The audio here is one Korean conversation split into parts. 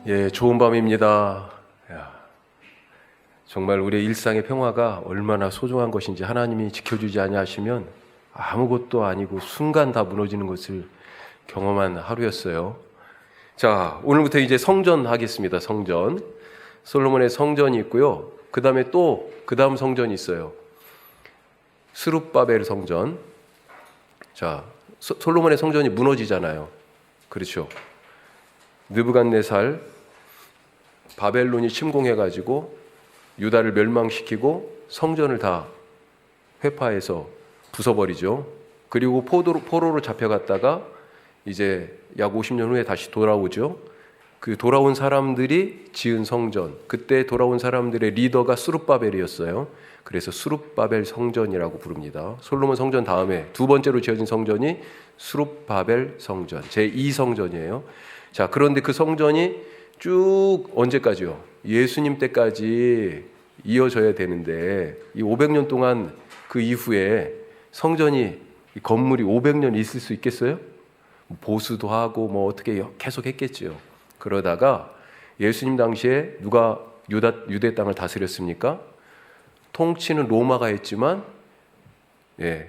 예, 좋은 밤입니다. 야, 정말 우리의 일상의 평화가 얼마나 소중한 것인지 하나님이 지켜주지 아니하시면 아무것도 아니고 순간 다 무너지는 것을 경험한 하루였어요. 자, 오늘부터 이제 성전 하겠습니다. 성전. 솔로몬의 성전이 있고요. 그 다음에 또 그 다음 성전이 있어요. 스룹바벨 성전. 자, 솔로몬의 성전이 무너지잖아요. 그렇죠. 느부갓네살 바벨론이 침공해가지고 유다를 멸망시키고 성전을 다 회파해서 부숴버리죠. 그리고 포로로 잡혀갔다가 이제 약 50년 후에 다시 돌아오죠. 그 돌아온 사람들이 지은 성전, 그때 돌아온 사람들의 리더가 스룹바벨이었어요. 그래서 스룹바벨 성전이라고 부릅니다. 솔로몬 성전 다음에 두 번째로 지어진 성전이 스룹바벨 성전, 제2성전이에요. 자, 그런데 그 성전이 쭉 언제까지요? 예수님 때까지 이어져야 되는데 이 500년 동안 그 이후에 성전이 건물이 500년 있을 수 있겠어요? 보수도 하고 뭐 어떻게 계속 했겠지요. 그러다가 예수님 당시에 누가 유대 땅을 다스렸습니까? 통치는 로마가 했지만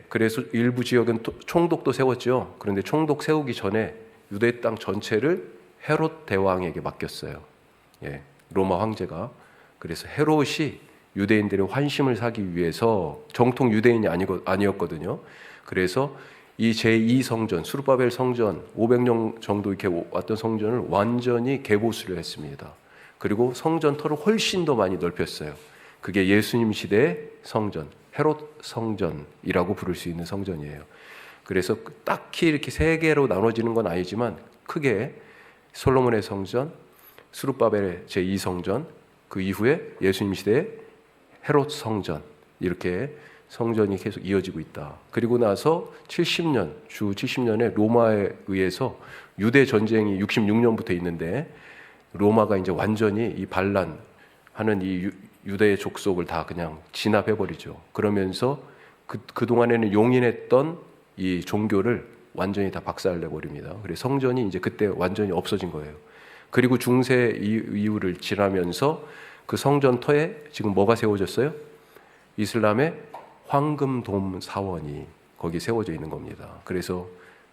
그래서 일부 지역은 총독도 세웠죠. 그런데 총독 세우기 전에 유대 땅 전체를 헤롯 대왕에게 맡겼어요. 로마 황제가. 그래서 헤롯이 유대인들의 환심을 사기 위해서 정통 유대인이 아니었거든요. 그래서 이 제2성전, 스룹바벨 성전, 500년 정도 이렇게 왔던 성전을 완전히 개보수를 했습니다. 그리고 성전 터를 훨씬 더 많이 넓혔어요. 그게 예수님 시대의 성전, 헤롯 성전이라고 부를 수 있는 성전이에요. 그래서 딱히 이렇게 세 개로 나눠지는 건 아니지만 크게 솔로몬의 성전, 스룹바벨의 제2성전, 그 이후에 예수님 시대의 헤롯 성전, 이렇게 성전이 계속 이어지고 있다. 그리고 나서 70년, 주 70년에 로마에 의해서 유대 전쟁이 66년부터 있는데 로마가 이제 완전히 이 반란하는 이 유대의 족속을 다 그냥 진압해버리죠. 그러면서 그동안에는 용인했던 이 종교를 완전히 다 박살내버립니다. 그래서 성전이 이제 그때 완전히 없어진 거예요. 그리고 중세 이후를 지나면서 그 성전 터에 지금 뭐가 세워졌어요? 이슬람의 황금돔 사원이 거기 세워져 있는 겁니다. 그래서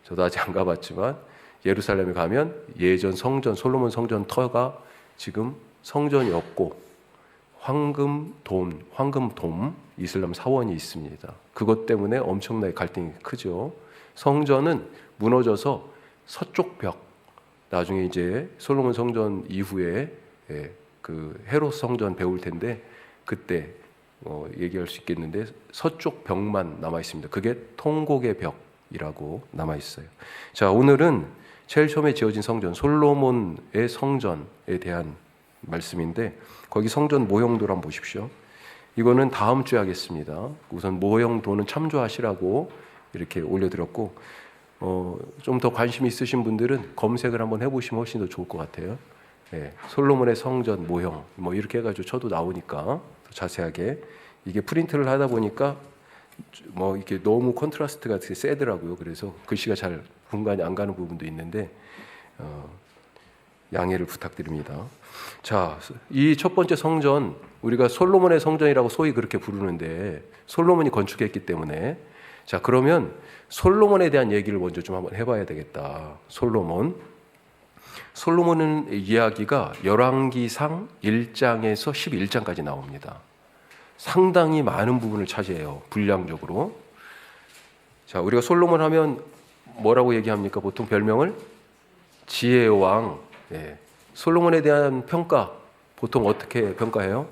저도 아직 안 가봤지만 예루살렘에 가면 예전 성전, 솔로몬 성전 터가 지금 성전이 없고 황금돔 이슬람 사원이 있습니다. 그것 때문에 엄청나게 갈등이 크죠. 성전은 무너져서 서쪽 벽, 나중에 이제 솔로몬 성전 이후에 그 헤롯 성전 배울 텐데 그때 얘기할 수 있겠는데 서쪽 벽만 남아 있습니다. 그게 통곡의 벽이라고 남아 있어요. 자, 오늘은 제일 처음에 지어진 성전, 솔로몬의 성전에 대한 말씀인데 거기 성전 모형도를 한번 보십시오. 이거는 다음 주에 하겠습니다. 우선 모형도는 참조하시라고 이렇게 올려드렸고 좀 더 관심 있으신 분들은 검색을 한번 해보시면 훨씬 더 좋을 것 같아요. 솔로몬의 성전 모형 뭐 이렇게 해가지고 쳐도 나오니까 자세하게. 이게 프린트를 하다 보니까 뭐 이렇게 너무 컨트라스트가 되게 세더라고요. 그래서 글씨가 잘 분간이 안 가는 부분도 있는데 양해를 부탁드립니다. 자, 이 첫 번째 성전, 우리가 솔로몬의 성전이라고 소위 그렇게 부르는데 솔로몬이 건축했기 때문에, 자, 그러면 솔로몬에 대한 얘기를 먼저 좀 한번 해봐야 되겠다. 솔로몬은 이야기가 열왕기상 1장에서 11장까지 나옵니다. 상당히 많은 부분을 차지해요. 분량적으로. 자, 우리가 솔로몬 하면 뭐라고 얘기합니까? 보통 별명을 지혜의 왕. 솔로몬에 대한 평가 보통 어떻게 평가해요?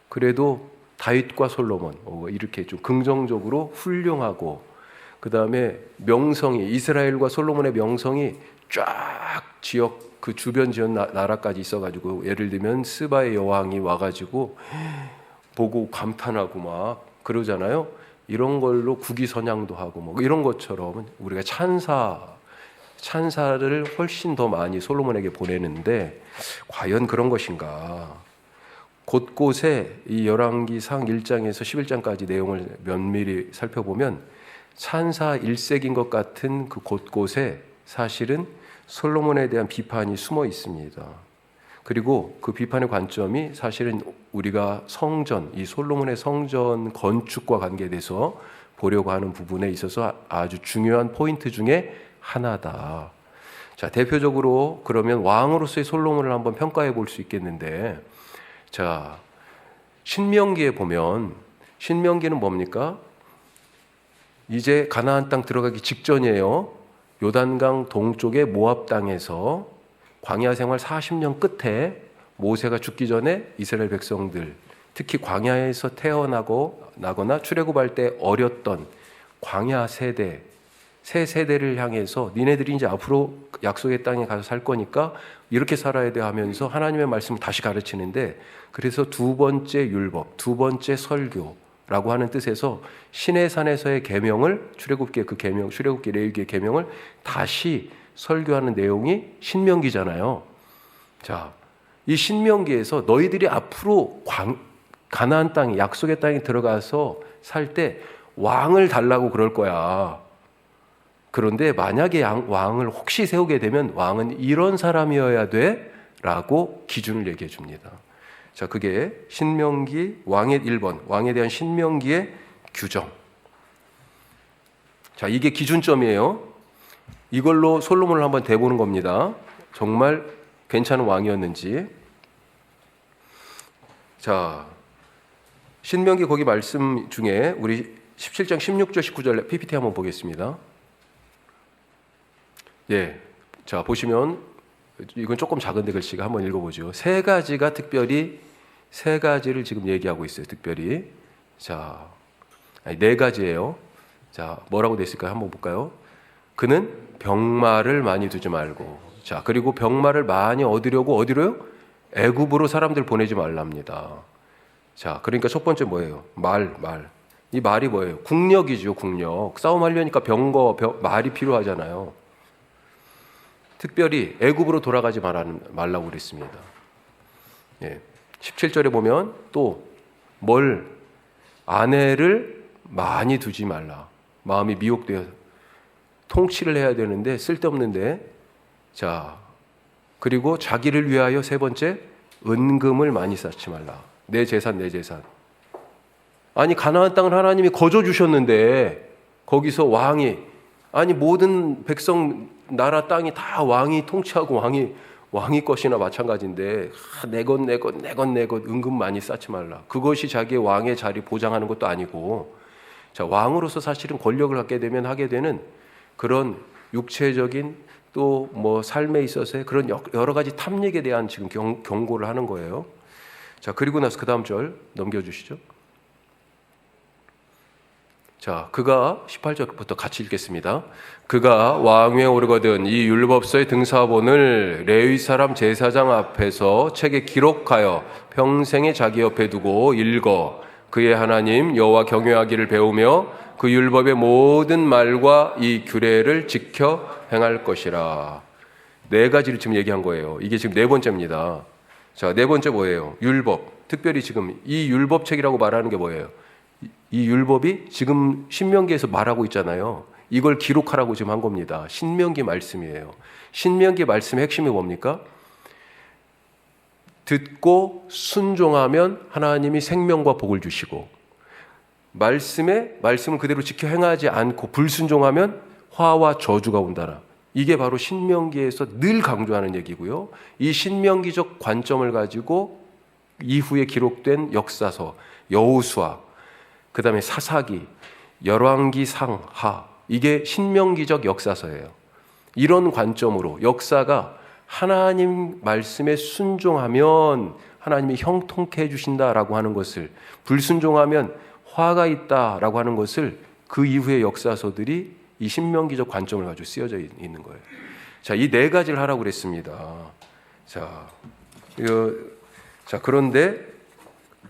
그래도 다윗과 솔로몬 이렇게 좀 긍정적으로 훌륭하고, 그 다음에 명성이 이스라엘과 솔로몬의 명성이 쫙 지역 그 주변 지역 나라까지 있어가지고, 예를 들면 스바의 여왕이 와가지고 보고 감탄하고 막 그러잖아요. 이런 걸로 국위선양도 하고 뭐 이런 것처럼 우리가 찬사를 훨씬 더 많이 솔로몬에게 보내는데 과연 그런 것인가? 곳곳에 이 열왕기상 1장에서 11장까지 내용을 면밀히 살펴보면 찬사 일색인 것 같은 그 곳곳에 사실은 솔로몬에 대한 비판이 숨어 있습니다. 그리고 그 비판의 관점이 사실은 우리가 성전, 이 솔로몬의 성전 건축과 관계돼서 보려고 하는 부분에 있어서 아주 중요한 포인트 중에 하나다. 자, 대표적으로 그러면 왕으로서의 솔로몬을 한번 평가해 볼 수 있겠는데, 자, 신명기에 보면, 신명기는 뭡니까? 이제 가나안 땅 들어가기 직전이에요. 요단강 동쪽의 모압 땅에서 광야 생활 40년 끝에 모세가 죽기 전에 이스라엘 백성들, 특히 광야에서 태어나거나 출애굽할 때 어렸던 광야 세대, 새 세대를 향해서 니네들이 이제 앞으로 약속의 땅에 가서 살 거니까 이렇게 살아야 돼 하면서 하나님의 말씀을 다시 가르치는데, 그래서 두 번째 율법, 두 번째 설교라고 하는 뜻에서 시내산에서의 계명을, 출애굽기의 그 계명, 출애굽기 레위기의 계명을 다시 설교하는 내용이 신명기잖아요. 자, 이 신명기에서 너희들이 앞으로 가나안 땅에, 약속의 땅에 들어가서 살 때 왕을 달라고 그럴 거야. 그런데 만약에 왕을 혹시 세우게 되면 왕은 이런 사람이어야 돼 라고 기준을 얘기해 줍니다. 자, 그게 신명기 왕의 1번, 왕에 대한 신명기의 규정. 자, 이게 기준점이에요. 이걸로 솔로몬을 한번 대보는 겁니다. 정말 괜찮은 왕이었는지. 자, 신명기 거기 말씀 중에 우리 17장 16절 19절 PPT 한번 보겠습니다. 예, 자 보시면 이건 조금 작은데 글씨가 한번 읽어보죠. 세 가지가 특별히 세 가지를 지금 얘기하고 있어요. 특별히 자, 네 가지예요. 자, 뭐라고 돼 있을까요? 한번 볼까요? 그는 병마를 많이 두지 말고, 자 그리고 병마를 많이 어디로요? 애굽으로 사람들 보내지 말랍니다. 자, 그러니까 첫 번째 뭐예요? 말. 이 말이 뭐예요? 국력이죠, 국력. 싸움하려니까 말이 필요하잖아요. 특별히 애굽으로 돌아가지 말라고 그랬습니다. 예. 17절에 보면 또 아내를 많이 두지 말라. 마음이 미혹되어 통치를 해야 되는데 쓸데없는데. 자, 그리고 자기를 위하여 세 번째, 은금을 많이 쌓지 말라. 내 재산. 아니 가나안 땅을 하나님이 거저 주셨는데 거기서 왕이, 아니 모든 백성 나라 땅이 다 왕이 통치하고 왕이 것이나 마찬가지인데 내 것 은금 많이 쌓지 말라. 그것이 자기의 왕의 자리 보장하는 것도 아니고, 자 왕으로서 사실은 권력을 갖게 되면 하게 되는 그런 육체적인 또 뭐 삶에 있어서의 그런 여러 가지 탐닉에 대한 지금 경고를 하는 거예요. 자, 그리고 나서 그 다음 절 넘겨주시죠. 자, 그가 18절부터 같이 읽겠습니다. 그가 왕위에 오르거든 이 율법서의 등사본을 레위 사람 제사장 앞에서 책에 기록하여 평생에 자기 옆에 두고 읽어 그의 하나님 여호와 경외하기를 배우며 그 율법의 모든 말과 이 규례를 지켜 행할 것이라. 네 가지를 지금 얘기한 거예요. 이게 지금 네 번째입니다. 자, 네 번째 뭐예요? 율법. 특별히 지금 이 율법책이라고 말하는 게 뭐예요? 이 율법이 지금 신명기에서 말하고 있잖아요. 이걸 기록하라고 지금 한 겁니다. 신명기 말씀이에요. 신명기 말씀의 핵심이 뭡니까? 듣고 순종하면 하나님이 생명과 복을 주시고, 말씀을 그대로 지켜 행하지 않고 불순종하면 화와 저주가 온다라. 이게 바로 신명기에서 늘 강조하는 얘기고요. 이 신명기적 관점을 가지고 이후에 기록된 역사서, 여호수아, 그 다음에 사사기, 열왕기, 상하, 이게 신명기적 역사서예요. 이런 관점으로 역사가 하나님 말씀에 순종하면 하나님이 형통케 해주신다라고 하는 것을, 불순종하면 화가 있다라고 하는 것을 그 이후의 역사서들이 이 신명기적 관점을 가지고 쓰여져 있는 거예요. 자, 이 네 가지를 하라고 그랬습니다. 자, 그런데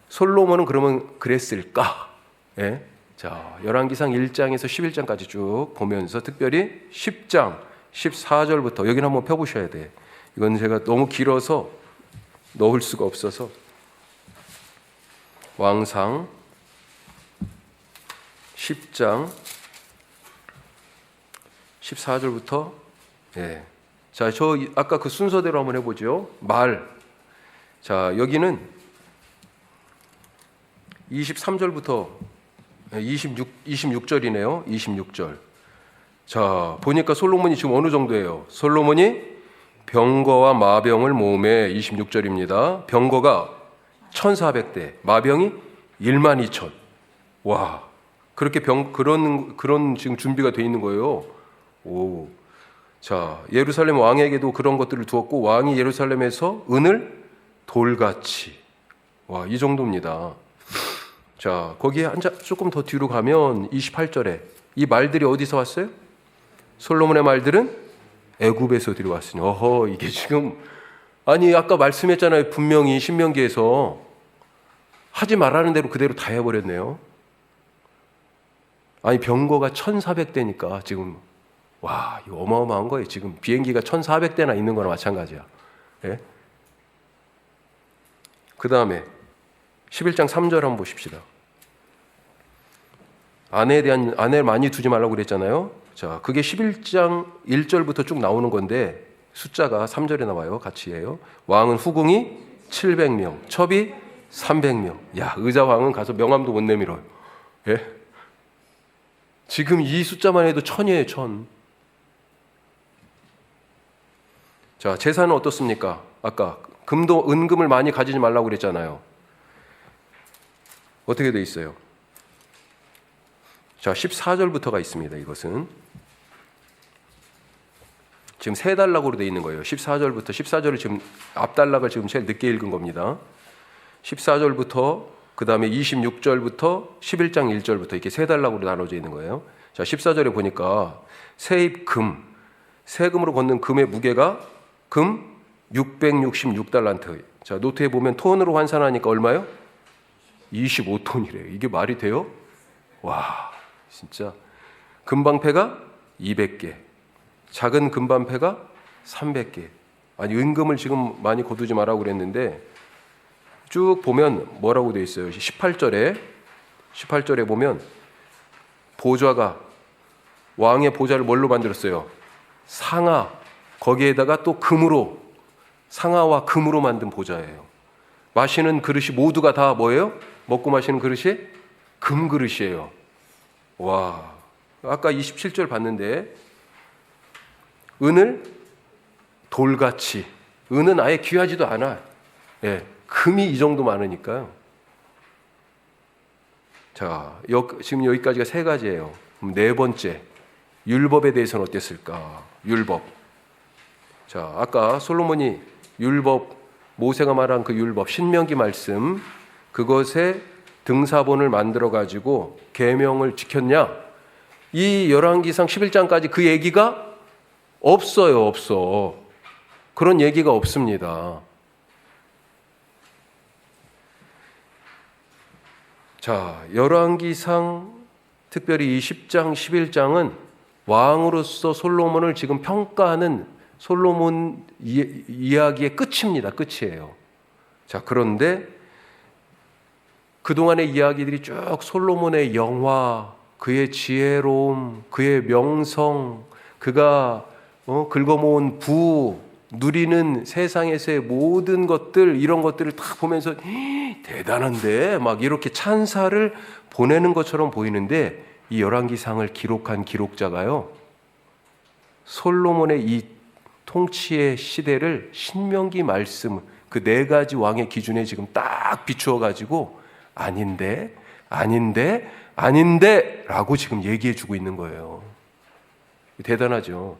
솔로몬은 그러면 그랬을까? 예? 자, 열왕기상 1장에서 11장까지 쭉 보면서 특별히 10장 14절부터 여기는 한번 펴보셔야 돼. 이건 제가 너무 길어서 넣을 수가 없어서. 왕상 10장 14절부터. 예. 자, 저 아까 그 순서대로 한번 해보죠. 말. 자, 여기는 23절부터 26절이네요. 26절. 자, 보니까 솔로몬이 지금 어느 정도예요? 솔로몬이 병거와 마병을 모음해 26절입니다. 병거가 1,400대, 마병이 12,000. 와, 그렇게 그런 지금 준비가 돼 있는 거예요. 오. 자, 예루살렘 왕에게도 그런 것들을 두었고, 왕이 예루살렘에서 은을 돌같이. 와, 이 정도입니다. 자, 거기에 조금 더 뒤로 가면 28절에 이 말들이 어디서 왔어요? 솔로몬의 말들은 애굽에서 들어왔으니. 어허, 이게 지금, 아니 아까 말씀했잖아요. 분명히 신명기에서 하지 말라는 대로 그대로 다 해버렸네요. 아니, 병거가 1,400대니까 지금, 와, 이거 어마어마한 거예요. 지금 비행기가 1,400대나 있는 거나 마찬가지야. 예? 그 다음에 11장 3절 한번 보십시다. 아내를 많이 두지 말라고 그랬잖아요. 자, 그게 11장 1절부터 쭉 나오는 건데 숫자가 3절에 나와요. 같이 해요. 왕은 후궁이 700명, 첩이 300명. 야, 의자왕은 가서 명함도 못 내밀어요. 예? 지금 이 숫자만 해도 1000이에요, 1000. 자, 재산은 어떻습니까? 아까 은금을 많이 가지지 말라고 그랬잖아요. 어떻게 돼 있어요? 자, 14절부터가 있습니다. 이것은 지금 세 단락으로 돼 있는 거예요. 14절부터 14절을 지금 앞단락을 지금 제일 늦게 읽은 겁니다. 14절부터 그 다음에 26절부터 11장 1절부터 이렇게 세 단락으로 나눠져 있는 거예요. 자, 14절에 보니까 세입 금, 세금으로 걷는 금의 무게가 금 666달란트. 자, 노트에 보면 톤으로 환산하니까 얼마요? 25톤이래요. 이게 말이 돼요? 와, 진짜. 금방패가 200개, 작은 금방패가 300개. 아니, 은금을 지금 많이 거두지 말라고 그랬는데 쭉 보면 뭐라고 되어 있어요? 18절에 보면 보좌가, 왕의 보좌를 뭘로 만들었어요? 상아, 거기에다가 또 금으로, 상아와 금으로 만든 보좌예요. 마시는 그릇이 모두가 다 뭐예요? 먹고 마시는 그릇이 금 그릇이에요. 와, 아까 27절 봤는데 은을 돌같이, 은은 아예 귀하지도 않아. 예, 금이 이 정도 많으니까요. 자, 지금 여기까지가 세 가지예요. 그럼 네 번째, 율법에 대해서는 어땠을까? 율법. 자, 아까 솔로몬이 율법, 모세가 말한 그 율법, 신명기 말씀, 그것에 등사본을 만들어 가지고 계명을 지켰냐? 이 열왕기상 11장까지 그 얘기가 없어요. 없어. 그런 얘기가 없습니다. 자, 열왕기상 특별히 이 10장, 11장은 왕으로서 솔로몬을 지금 평가하는 솔로몬 이야기의 끝입니다. 끝이에요. 자, 그런데 그동안의 이야기들이 쭉 솔로몬의 영화, 그의 지혜로움, 그의 명성, 그가 긁어모은 부, 누리는 세상에서의 모든 것들, 이런 것들을 다 보면서 대단한데 막 이렇게 찬사를 보내는 것처럼 보이는데, 이 열왕기상을 기록한 기록자가요, 솔로몬의 이 통치의 시대를 신명기 말씀 그 네 가지 왕의 기준에 지금 딱 비추어 가지고 아닌데 라고 지금 얘기해 주고 있는 거예요. 대단하죠.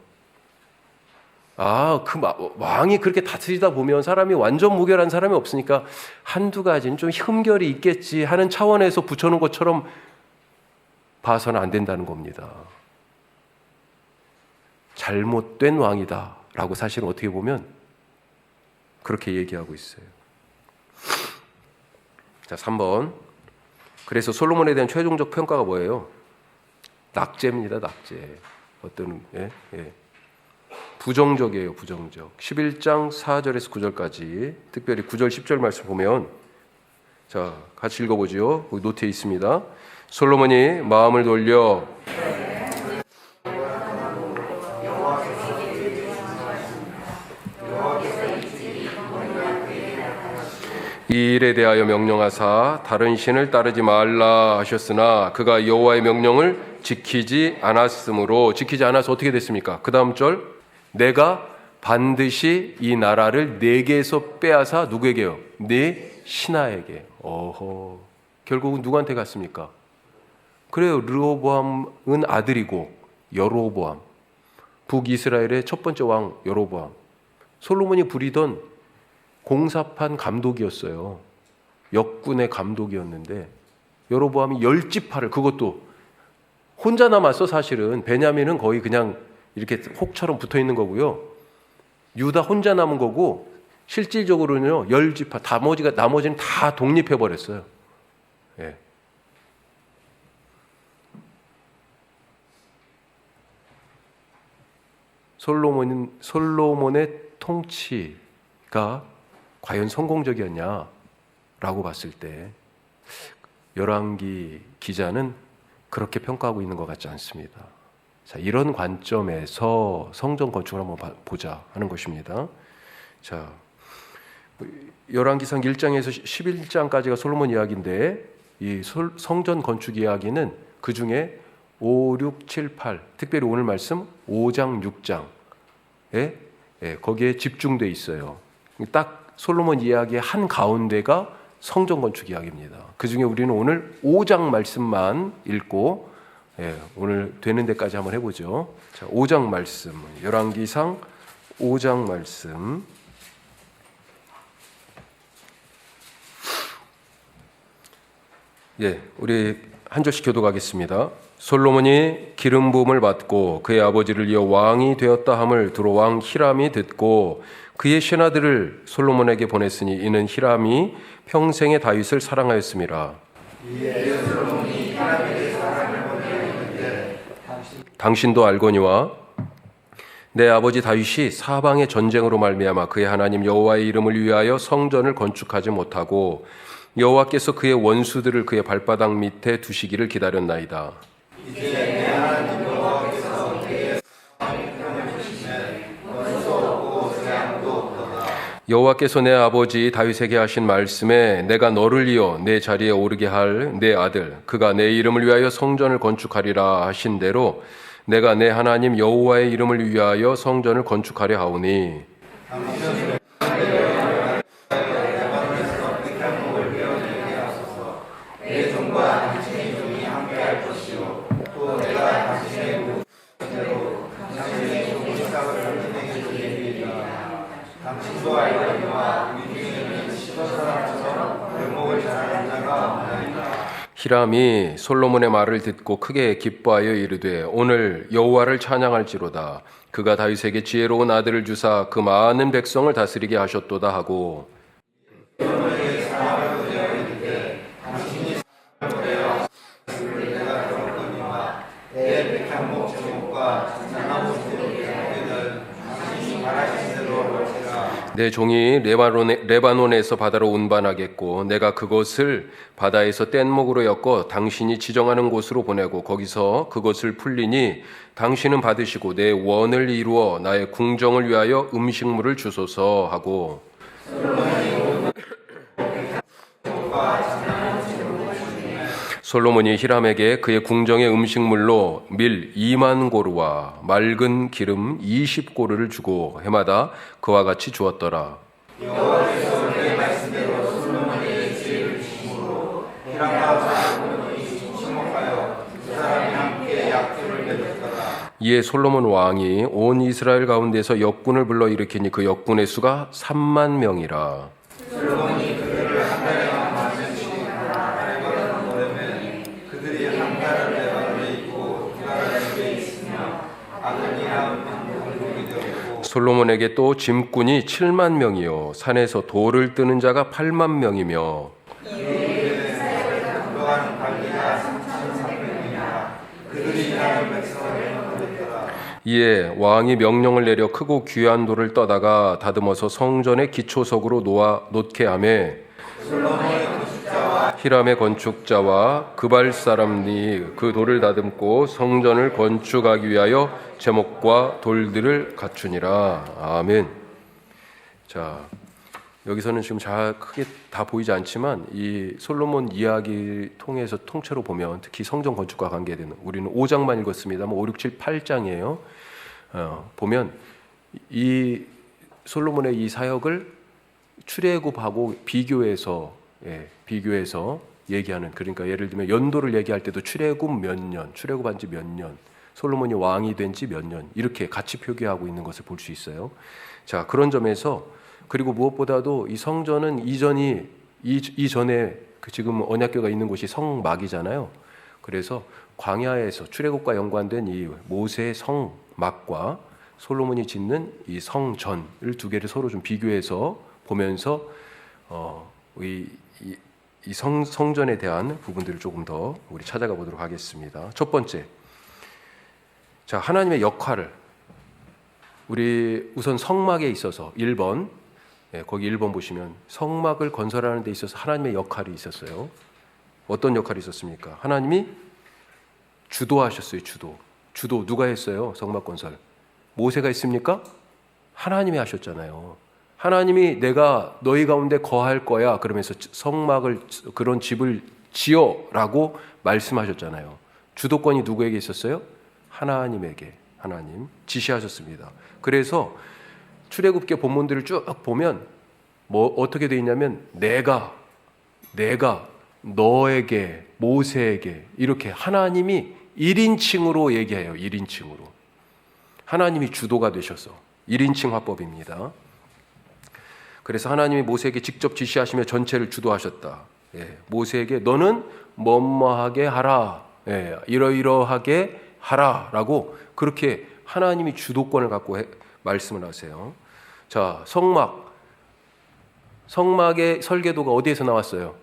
아, 그 왕이 그렇게 다스리다 보면 사람이 완전 무결한 사람이 없으니까 한두 가지는 좀 흠결이 있겠지 하는 차원에서 붙여놓은 것처럼 봐서는 안 된다는 겁니다. 잘못된 왕이다 라고 사실은 어떻게 보면 그렇게 얘기하고 있어요. 자, 3번. 그래서 솔로몬에 대한 최종적 평가가 뭐예요? 낙제입니다. 낙제. 어떤 부정적이에요. 부정적. 11장 4절에서 9절까지, 특별히 9절 10절 말씀 보면, 자, 같이 읽어보죠. 거기 노트에 있습니다. 솔로몬이 마음을 돌려 이 일에 대하여 명령하사 다른 신을 따르지 말라 하셨으나 그가 여호와의 명령을 지키지 않았으므로, 지키지 않아서 어떻게 됐습니까? 그 다음 절, 내가 반드시 이 나라를 네게서 빼앗아 누구에게요? 네 신하에게. 어허, 결국은 누구한테 갔습니까? 그래요, 르호보암은 아들이고 여로보암, 북이스라엘의 첫 번째 왕 여로보암, 솔로몬이 부리던 공사판 감독이었어요. 역군의 감독이었는데 여로보암이 10지파를, 그것도 혼자 남았어. 사실은 베냐민은 거의 그냥 이렇게 혹처럼 붙어 있는 거고요, 유다 혼자 남은 거고, 실질적으로는요 10지파, 나머지는 다 독립해 버렸어요. 예. 솔로몬의 통치가 과연 성공적이었냐라고 봤을 때 열왕기 기자는 그렇게 평가하고 있는 것 같지 않습니다. 자, 이런 관점에서 성전 건축을 한번 보자 하는 것입니다. 자, 열왕기상 1장에서 11장까지가 솔로몬 이야기인데, 이 성전 건축 이야기는 그 중에 5, 6, 7, 8, 특별히 오늘 말씀 5장, 6장에 거기에 집중돼 있어요. 딱 솔로몬 이야기의 한 가운데가 성전 건축 이야기입니다. 그 중에 우리는 오늘 5장 말씀만 읽고 오늘 되는 데까지 한번 해보죠. 자, 5장 말씀, 열왕기상 5장 말씀. 우리 한 절씩 교독하겠습니다. 솔로몬이 기름 부음을 받고 그의 아버지를 이어 왕이 되었다 함을 두로 왕 히람이 듣고 그의 신하들을 솔로몬에게 보냈으니 이는 히람이 평생에 다윗을 사랑하였음이라. 당신도 알거니와 내 아버지 다윗이 사방의 전쟁으로 말미암아 그의 하나님 여호와의 이름을 위하여 성전을 건축하지 못하고 여호와께서 그의 원수들을 그의 발바닥 밑에 두시기를 기다렸나이다. 여호와께서 내 아버지 다윗에게 하신 말씀에 내가 너를 이어 내 자리에 오르게 할 내 아들 그가 내 이름을 위하여 성전을 건축하리라 하신 대로 내가 내 하나님 여호와의 이름을 위하여 성전을 건축하려 하오니 히람이 솔로몬의 말을 듣고 크게 기뻐하여 이르되 오늘 여호와를 찬양할지로다. 그가 다윗에게 지혜로운 아들을 주사 그 많은 백성을 다스리게 하셨도다 하고 내 종이 레바논에서 바다로 운반하겠고 내가 그것을 바다에서 뗏목으로 엮어 당신이 지정하는 곳으로 보내고 거기서 그것을 풀리니 당신은 받으시고 내 원을 이루어 나의 궁정을 위하여 음식물을 주소서 하고 솔로몬이 히람에게 그의 궁정의 음식물로 밀 2만 고루와 맑은 기름 20고루를 주고 해마다 그와 같이 주었더라. 여호와께서 그의 말씀대로 솔로몬에게 지혜를 주심으로 히람과 솔로몬이 친목하여 두 사람이 함께 약조를 맺었더라. 이에 솔로몬 왕이 온 이스라엘 가운데서 역군을 불러 일으키니 그 역군의 수가 3만 명이라. 솔로몬이 그들을 한 달에만 만년씩 그들이 한 달을 레바논에 있고 두 달을 집에 있으며 아드니람 공동이 되었고 솔로몬에게 또 짐꾼이 7만 명이요 산에서 돌을 뜨는 자가 8만 명이며 이에 사역을 감독하는 관리가 3,300명이라 그들이 일하는 백성을 거느렸더라. 이에 왕이 명령을 내려 크고 귀한 돌을 떠다가 다듬어서 성전의 기초석으로 놓게 하매 히람의 건축자와 그발 사람이 그 돌을 다듬고 성전을 건축하기 위하여 제목과 돌들을 갖추니라. 아멘. 자, 여기서는 지금 잘 크게 다 보이지 않지만 이 솔로몬 이야기 통해서 통째로 보면 특히 성전 건축과 관계되는, 우리는 5장만 읽었습니다. 5, 6, 7, 8장이에요. 보면 이 솔로몬의 이 사역을 출애굽하고 비교해서 얘기하는, 그러니까 예를 들면 연도를 얘기할 때도 출애굽 몇 년, 출애굽한 지 몇 년, 솔로몬이 왕이 된 지 몇 년, 이렇게 같이 표기하고 있는 것을 볼 수 있어요. 자, 그런 점에서, 그리고 무엇보다도 이 성전은 이전에 그 지금 언약궤가 있는 곳이 성막이잖아요. 그래서 광야에서 출애굽과 연관된 이 모세의 성막과 솔로몬이 짓는 이 성전을 두 개를 서로 좀 비교해서 보면서 이 성전에 대한 부분들을 조금 더 우리 찾아가 보도록 하겠습니다. 첫 번째, 자, 하나님의 역할을, 우리 우선 성막에 있어서 1번, 거기 1번 보시면 성막을 건설하는 데 있어서 하나님의 역할이 있었어요. 어떤 역할이 있었습니까? 하나님이 주도하셨어요. 주도 누가 했어요? 성막 건설 모세가 했습니까? 하나님이 하셨잖아요. 하나님이 내가 너희 가운데 거할 거야 그러면서 성막을, 그런 집을 지어라고 말씀하셨잖아요. 주도권이 누구에게 있었어요? 하나님에게, 하나님 지시하셨습니다. 그래서 출애굽기 본문들을 쭉 보면 어떻게 되어 있냐면 내가 너에게, 모세에게, 이렇게 하나님이 1인칭으로 얘기해요. 1인칭으로 하나님이 주도가 되셔서 1인칭 화법입니다. 그래서 하나님이 모세에게 직접 지시하시며 전체를 주도하셨다. 모세에게 너는 뭐뭐하게 하라, 이러이러하게 하라라고 그렇게 하나님이 주도권을 갖고 말씀을 하세요. 자, 성막의 설계도가 어디에서 나왔어요?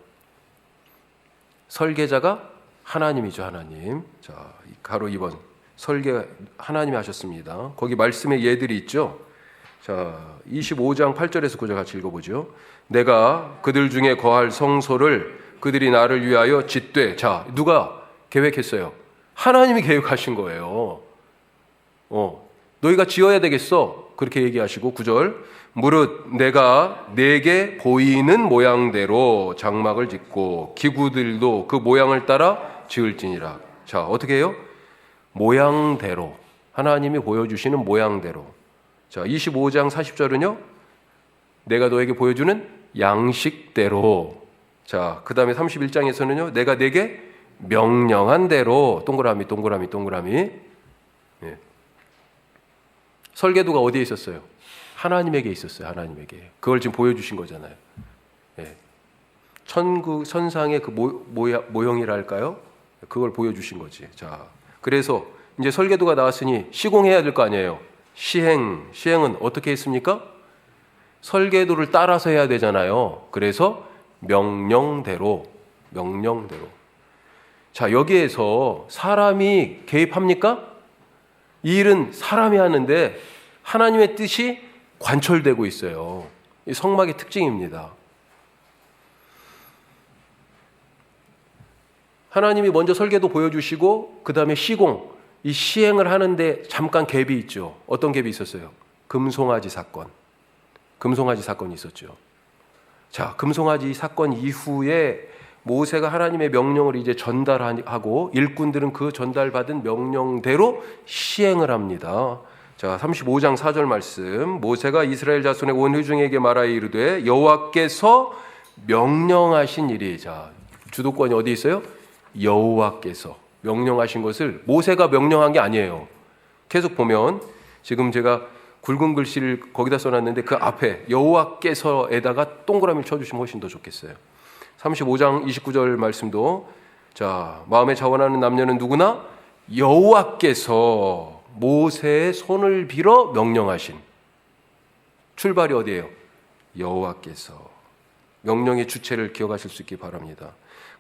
설계자가 하나님이죠. 하나님. 자, 가로 2번 설계 하나님이 하셨습니다. 거기 말씀의 예들이 있죠. 자, 25장 8절에서 9절 같이 읽어보죠. 내가 그들 중에 거할 성소를 그들이 나를 위하여 짓되. 자, 누가 계획했어요? 하나님이 계획하신 거예요. 너희가 지어야 되겠어. 그렇게 얘기하시고 9절 무릇 내가 내게 보이는 모양대로 장막을 짓고 기구들도 그 모양을 따라 지을지니라. 자, 어떻게 해요? 모양대로, 하나님이 보여주시는 모양대로. 자, 25장 40절은요 내가 너에게 보여주는 양식대로. 자, 그 다음에 31장에서는요 내가 내게 명령한 대로. 동그라미. 설계도가 어디에 있었어요? 하나님에게 있었어요. 하나님에게. 그걸 지금 보여주신 거잖아요. 천상의 그 모형이랄까요? 그걸 보여주신 거지. 자, 그래서 이제 설계도가 나왔으니 시공해야 될 거 아니에요. 시행은 어떻게 했습니까? 설계도를 따라서 해야 되잖아요. 그래서 명령대로. 자, 여기에서 사람이 개입합니까? 이 일은 사람이 하는데 하나님의 뜻이 관철되고 있어요. 이 성막의 특징입니다. 하나님이 먼저 설계도 보여주시고 그 다음에 이 시행을 하는데 잠깐 갭이 있죠. 어떤 갭이 있었어요? 금송아지 사건이 있었죠. 자, 금송아지 사건 이후에 모세가 하나님의 명령을 이제 전달하고 일꾼들은 그 전달받은 명령대로 시행을 합니다. 자, 35장 4절 말씀. 모세가 이스라엘 자손의 온 회중에게 말하여 이르되 여호와께서 명령하신 일이. 자, 주도권이 어디 있어요? 여호와께서 명령하신 것을 모세가 명령한 게 아니에요. 계속 보면 지금 제가 굵은 글씨를 거기다 써놨는데 그 앞에 여호와께서에다가 동그라미를 쳐주시면 훨씬 더 좋겠어요. 35장 29절 말씀도 자, 마음에 자원하는 남녀는 누구나 여호와께서 모세의 손을 빌어 명령하신. 출발이 어디예요? 여호와께서. 명령의 주체를 기억하실 수 있기 바랍니다.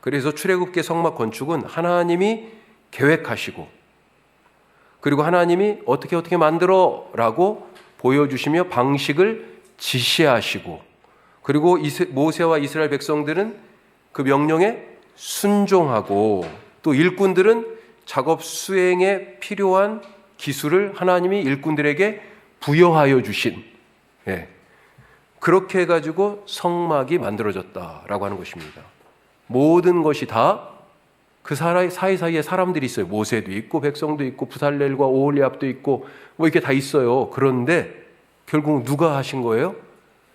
그래서 출애굽기 성막 건축은 하나님이 계획하시고 그리고 하나님이 어떻게 만들어라고 보여주시며 방식을 지시하시고 그리고 모세와 이스라엘 백성들은 그 명령에 순종하고 또 일꾼들은 작업 수행에 필요한 기술을 하나님이 일꾼들에게 부여하여 주신 그렇게 해가지고 성막이 만들어졌다라고 하는 것입니다. 모든 것이 다 그 사이사이에 사람들이 있어요. 모세도 있고 백성도 있고 부살렐과 오홀리압도 있고 뭐 이렇게 다 있어요. 그런데 결국 누가 하신 거예요?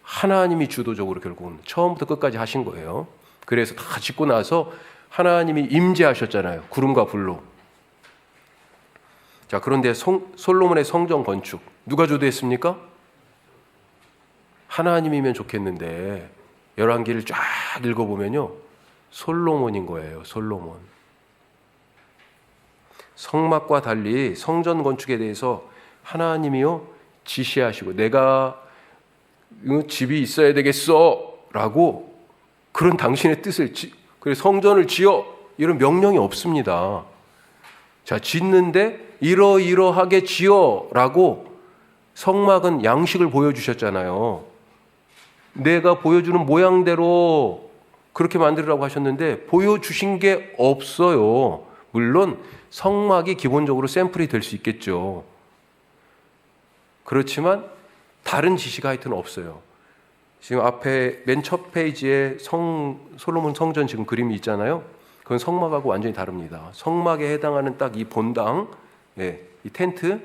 하나님이 주도적으로 결국은 처음부터 끝까지 하신 거예요. 그래서 다 짓고 나서 하나님이 임재하셨잖아요. 구름과 불로. 자, 그런데 솔로몬의 성전 건축 누가 주도했습니까? 하나님이면 좋겠는데 열왕기를 쫙 읽어보면요, 솔로몬인 거예요. 솔로몬. 성막과 달리 성전 건축에 대해서 하나님이요 지시하시고 내가 집이 있어야 되겠어 라고 그런 당신의 뜻을 그래서 성전을 지어 이런 명령이 없습니다. 자, 짓는데 이러이러하게 지어 라고 성막은 양식을 보여주셨잖아요. 내가 보여주는 모양대로 그렇게 만들으라고 하셨는데 보여주신 게 없어요. 물론 성막이 기본적으로 샘플이 될 수 있겠죠. 그렇지만 다른 지시가 하여튼 없어요. 지금 앞에 맨 첫 페이지에 솔로몬 성전 지금 그림이 있잖아요. 그건 성막하고 완전히 다릅니다. 성막에 해당하는 딱 이 본당, 이 텐트,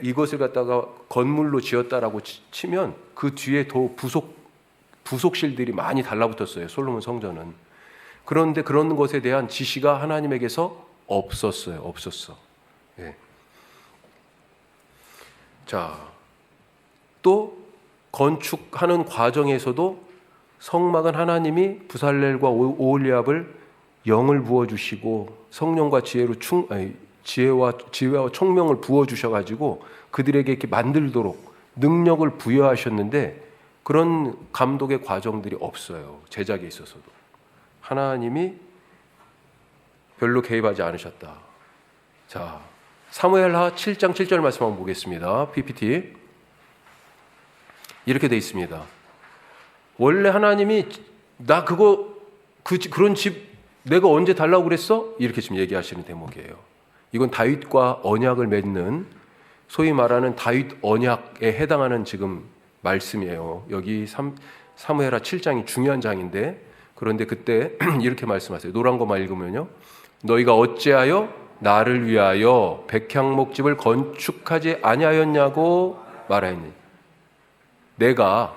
이것을 갖다가 건물로 지었다라고 치면 그 뒤에 더 부속실들이 많이 달라붙었어요. 솔로몬 성전은. 그런데 그런 것에 대한 지시가 하나님에게서 없었어요. 예. 자, 또 건축하는 과정에서도 성막은 하나님이 부살렐과 오홀리압을 영을 부어주시고 성령과 지혜와 총명을 부어주셔가지고 그들에게 이렇게 만들도록 능력을 부여하셨는데 그런 감독의 과정들이 없어요. 제작에 있어서도. 하나님이 별로 개입하지 않으셨다. 자, 사무엘하 7장 7절 말씀 한번 보겠습니다. PPT. 이렇게 돼 있습니다. 원래 하나님이 나 그런 집 내가 언제 달라고 그랬어? 이렇게 지금 얘기하시는 대목이에요. 이건 다윗과 언약을 맺는 소위 말하는 다윗 언약에 해당하는 지금 말씀이에요. 여기 사무엘하 7장이 중요한 장인데 그런데 그때 이렇게 말씀하세요. 노란 것만 읽으면요. 너희가 어찌하여 나를 위하여 백향목집을 건축하지 아니하였냐고 말하였니. 내가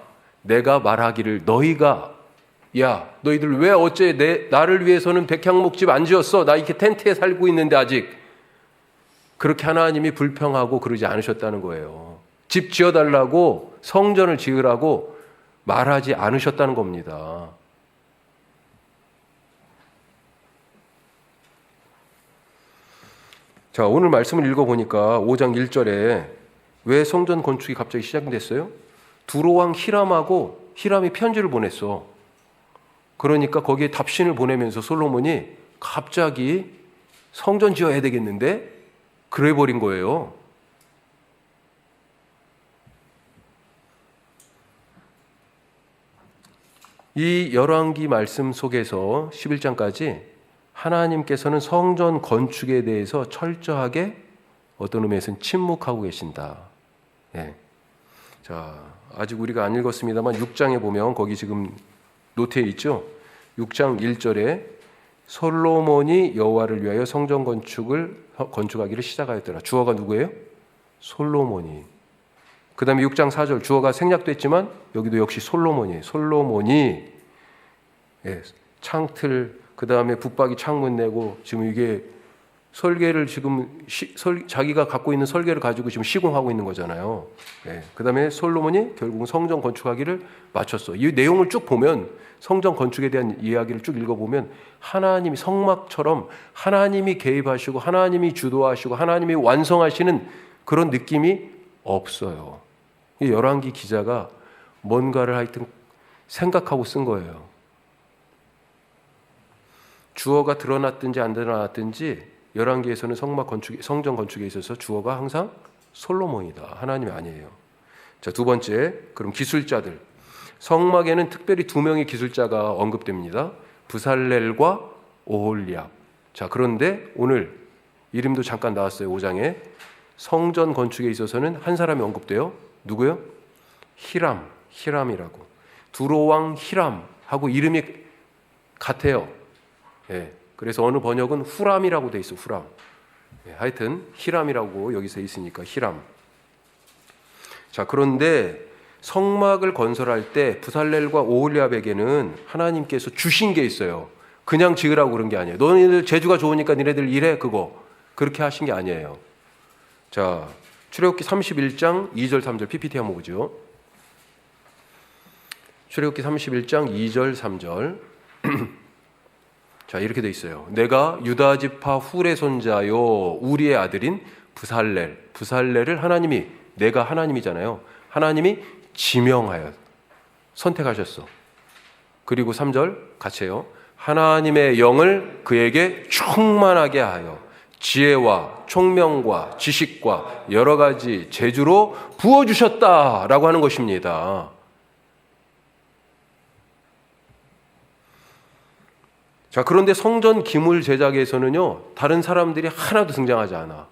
말하기를 너희들 왜 어째 나를 위해서는 백향목집 안 지었어? 나 이렇게 텐트에 살고 있는데 아직. 그렇게 하나님이 불평하고 그러지 않으셨다는 거예요. 집 지어달라고 성전을 지으라고 말하지 않으셨다는 겁니다. 자, 오늘 말씀을 읽어보니까 5장 1절에 왜 성전 건축이 갑자기 시작됐어요? 두로왕 히람이 편지를 보냈어. 그러니까 거기에 답신을 보내면서 솔로몬이 갑자기 성전 지어야 되겠는데 그래 버린 거예요. 이 열왕기 말씀 속에서 11장까지 하나님께서는 성전 건축에 대해서 철저하게 어떤 의미에서는 침묵하고 계신다. 예. 자, 아직 우리가 안 읽었습니다만 6장에 보면 거기 지금 노트에 있죠. 6장 1절에 솔로몬이 여호와를 위하여 성전 건축하기를 시작하였더라. 주어가 누구예요? 솔로몬이. 그 다음에 6장 4절 주어가 생략됐지만 여기도 역시 솔로몬이에요. 솔로몬이 창틀 그 다음에 붙박이 창문 내고 지금 이게 설계를 지금 자기가 갖고 있는 설계를 가지고 지금 시공하고 있는 거잖아요. 그 다음에 솔로몬이 결국은 성전 건축하기를 마쳤어. 이 내용을 쭉 보면 성전 건축에 대한 이야기를 쭉 읽어보면 하나님이 성막처럼 하나님이 개입하시고 하나님이 주도하시고 하나님이 완성하시는 그런 느낌이 없어요. 이 열왕기 기자가 뭔가를 하여튼 생각하고 쓴 거예요. 주어가 드러났든지 안 드러났든지 열왕기에서는 성전 건축에 있어서 주어가 항상 솔로몬이다. 하나님이 아니에요. 자, 두 번째, 그럼 기술자들. 성막에는 특별히 두 명의 기술자가 언급됩니다. 부살렐과 오홀리압. 자, 그런데 오늘 이름도 잠깐 나왔어요. 5장에 성전 건축에 있어서는 한 사람이 언급돼요. 누구요? 히람이라고. 두로왕 히람하고 이름이 같아요. 예. 그래서 어느 번역은 후람이라고 돼 있어. 후람. 예. 하여튼 히람이라고 여기서 있으니까 히람. 자, 그런데 성막을 건설할 때 부살렐과 오홀리압에게는 하나님께서 주신 게 있어요. 그냥 지으라고 그런 게 아니에요. 너희들 재주가 좋으니까 니네들 일해, 그거. 그렇게 하신 게 아니에요. 자, 출애굽기 31장 2절 3절 PPT 한번 보죠. 출애굽기 31장 2절 3절. 자, 이렇게 돼 있어요. 내가 유다 지파 훌의 손자요 우리의 아들인 부살렐을 하나님이, 내가 하나님이잖아요. 하나님이 지명하여 선택하셨어. 그리고 3절 같이 해요. 하나님의 영을 그에게 충만하게 하여 지혜와 총명과 지식과 여러 가지 재주로 부어주셨다라고 하는 것입니다. 자, 그런데 성전 기물 제작에서는요, 다른 사람들이 하나도 등장하지 않아.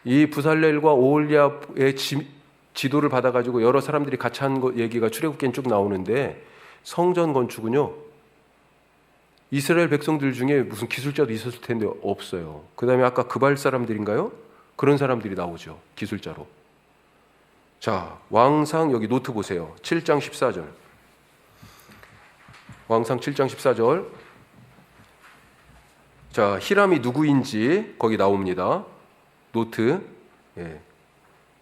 이 부살렐과 오홀리압의 지도를 받아가지고 여러 사람들이 같이 한 얘기가 출애굽기엔 쭉 나오는데, 성전 건축은요, 이스라엘 백성들 중에 무슨 기술자도 있었을 텐데 없어요. 그 다음에 아까 그발 사람들인가요? 그런 사람들이 나오죠, 기술자로. 자, 왕상 여기 노트 보세요. 7장 14절. 왕상 7장 14절. 자, 히람이 누구인지 거기 나옵니다. 노트. 예.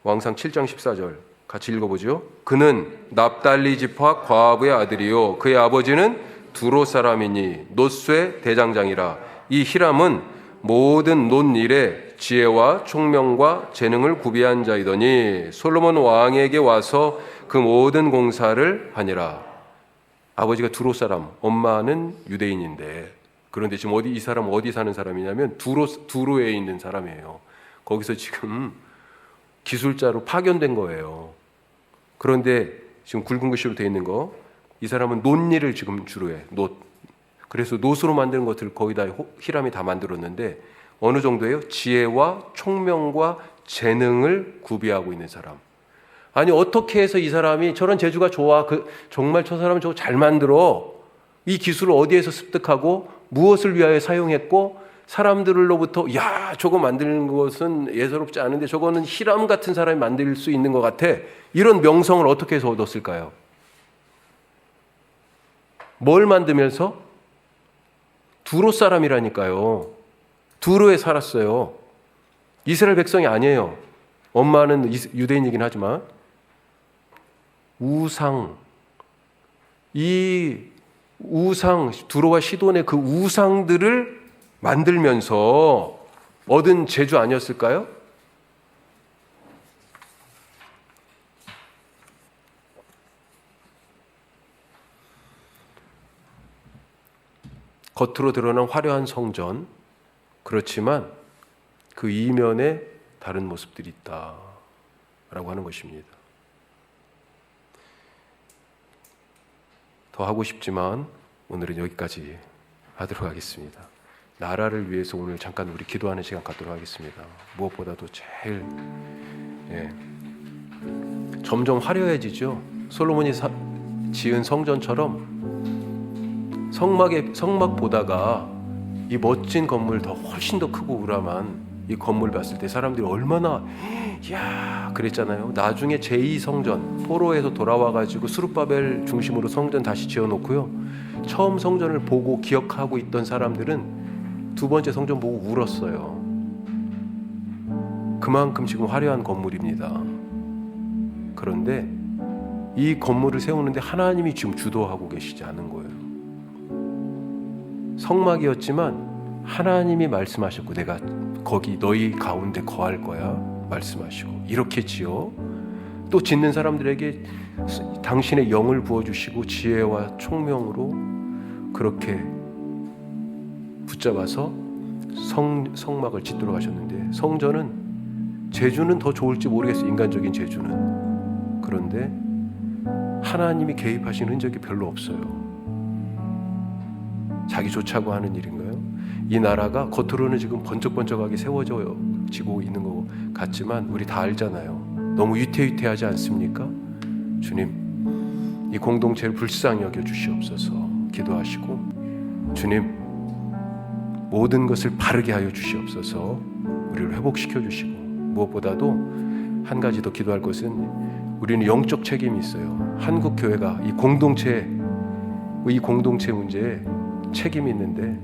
왕상 7장 14절 같이 읽어보죠. 그는 납달리 지파 과부의 아들이요 그의 아버지는 두로 사람이니 놋쇠 대장장이라. 이 히람은 모든 놋일에 지혜와 총명과 재능을 구비한 자이더니 솔로몬 왕에게 와서 그 모든 공사를 하니라. 아버지가 두로 사람, 엄마는 유대인인데, 그런데 지금 이 사람 어디 사는 사람이냐면 두로에 있는 사람이에요. 거기서 지금 기술자로 파견된 거예요. 그런데 지금 굵은 글씨로 되어 있는 거, 이 사람은 놋일을 지금 주로 해. 그래서 놋으로 만드는 것들을 거의 다 히람이 다 만들었는데, 어느 정도예요? 지혜와 총명과 재능을 구비하고 있는 사람. 아니, 어떻게 해서 이 사람이 저런 재주가 좋아? 정말 저 사람은 저거 잘 만들어. 이 기술을 어디에서 습득하고 무엇을 위하여 사용했고, 사람들로부터 야, 저거 만드는 것은 예사롭지 않은데 저거는 히람 같은 사람이 만들 수 있는 것 같아. 이런 명성을 어떻게 해서 얻었을까요? 뭘 만들면서? 두로 사람이라니까요. 두로에 살았어요. 이스라엘 백성이 아니에요. 엄마는 유대인이긴 하지만. 이 우상, 두로와 시돈의 그 우상들을 만들면서 얻은 재주 아니었을까요? 겉으로 드러난 화려한 성전, 그렇지만 그 이면에 다른 모습들이 있다라고 하는 것입니다. 더 하고 싶지만 오늘은 여기까지 하도록 하겠습니다. 나라를 위해서 오늘 잠깐 우리 기도하는 시간 갖도록 하겠습니다. 무엇보다도 제일 점점 화려해지죠. 솔로몬이 지은 성전처럼 성막 보다가 이 멋진 건물 더 훨씬 더 크고 우람한 이 건물 봤을 때 사람들이 얼마나 야 그랬잖아요. 나중에 제2성전 포로에서 돌아와가지고 스룹바벨 중심으로 성전 다시 지어놓고요. 처음 성전을 보고 기억하고 있던 사람들은 두 번째 성전 보고 울었어요. 그만큼 지금 화려한 건물입니다. 그런데 이 건물을 세우는데 하나님이 지금 주도하고 계시지 않은 거예요. 성막이었지만 하나님이 말씀하셨고 내가 거기 너희 가운데 거할 거야 말씀하시고 이렇게 지어 또 짓는 사람들에게 당신의 영을 부어주시고 지혜와 총명으로 그렇게 붙잡아서 성막을 짓도록 하셨는데 성전은 재주는 더 좋을지 모르겠어요. 인간적인 재주는. 그런데 하나님이 개입하신 흔적이 별로 없어요. 자기 좋자고 하는 일인가요? 이 나라가 겉으로는 지금 번쩍번쩍하게 세워지고 있는 것 같지만 우리 다 알잖아요. 너무 위태위태하지 않습니까? 주님, 이 공동체를 불쌍히 여겨 주시옵소서. 기도하시고 주님 모든 것을 바르게 하여 주시옵소서. 우리를 회복시켜 주시고 무엇보다도 한 가지 더 기도할 것은 우리는 영적 책임이 있어요. 한국 교회가 이 공동체 문제에 책임이 있는데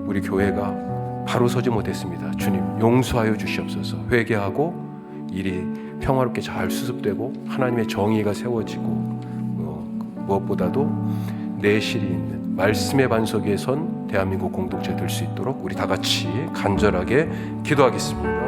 우리 교회가 바로 서지 못했습니다. 주님 용서하여 주시옵소서. 회개하고 일이 평화롭게 잘 수습되고 하나님의 정의가 세워지고 무엇보다도 내실이 있는 말씀의 반석 위에 선 대한민국 공동체 될 수 있도록 우리 다 같이 간절하게 기도하겠습니다.